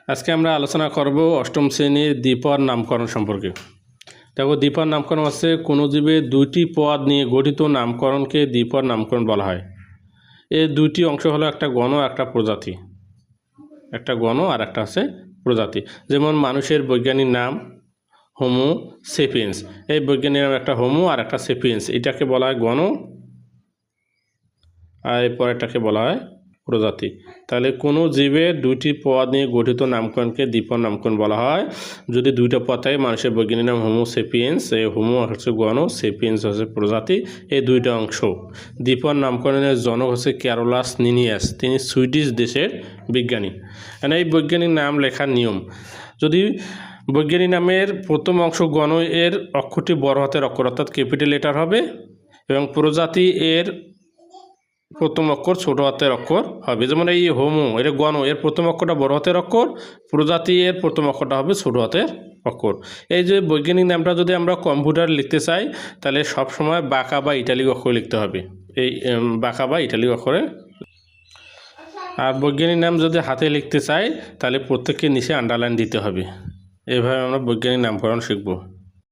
আজকে আমরা আলোচনা করব অষ্টম শ্রেণীর দ্বিপদ নামকরণ সম্পর্কে। দেখো, দ্বিপদ নামকরণ হচ্ছে কোনো জীবের দুইটি পদ নিয়ে গঠিত নামকরণকে দ্বিপদ নামকরণ বলা হয়। এর দুইটি অংশ হলো একটা গণ একটা প্রজাতি। একটা গণ আর একটা হচ্ছে প্রজাতি। যেমন মানুষের বৈজ্ঞানিক নাম হোমো সেপিয়েন্স, এই বৈজ্ঞানিক নাম একটা হোমো আর একটা সেপিয়েন্স, এটাকে বলা হয় গণ, আর এরপর এটাকে বলা হয় প্রজাতি। তাহলে কোনো জীবের দুইটি পদ নিয়ে গঠিত নামকরণকে দ্বিপদ নামকরণ বলা হয়। যদি দুইটা পদ থাকে, মানুষের বৈজ্ঞানিক নাম হোমো সেপিয়েন্স, এই হোমো হচ্ছে গণ, সেপিয়েন্স হচ্ছে প্রজাতি, এই দুইটা অংশ। দ্বিপদ নামকরণের জনক হচ্ছে ক্যারোলাস লিনিয়াস, তিনি সুইডিশ দেশের বিজ্ঞানী। এই বৈজ্ঞানিক নাম লেখার নিয়ম: যদি বৈজ্ঞানিক নামের প্রথম অংশ গণ এর অক্ষরটি বড় হাতের অক্ষর অর্থাৎ ক্যাপিটাল লেটার হবে, এবং প্রজাতি এর প্রথম অক্ষর ছোট হাতের অক্ষর হবে। যেমন এই হোমো, এটা গণ, এর প্রথম অক্ষরটা বড় হাতের অক্ষর, প্রজাতি এর প্রথম অক্ষরটা হবে ছোট হাতের অক্ষর। এই যে বৈজ্ঞানিক নামটা যদি আমরা কম্পিউটার লিখতে চাই, তাহলে সবসময় বাঁকা বা ইটালিক অক্ষরে লিখতে হবে, এই বাঁকা বা ইটালিক অক্ষরে। আর বৈজ্ঞানিক নাম যদি হাতে লিখতে চাই, তাহলে প্রত্যেকের নিচে আন্ডারলাইন দিতে হবে। এভাবে আমরা বৈজ্ঞানিক নামকরণ শিখব।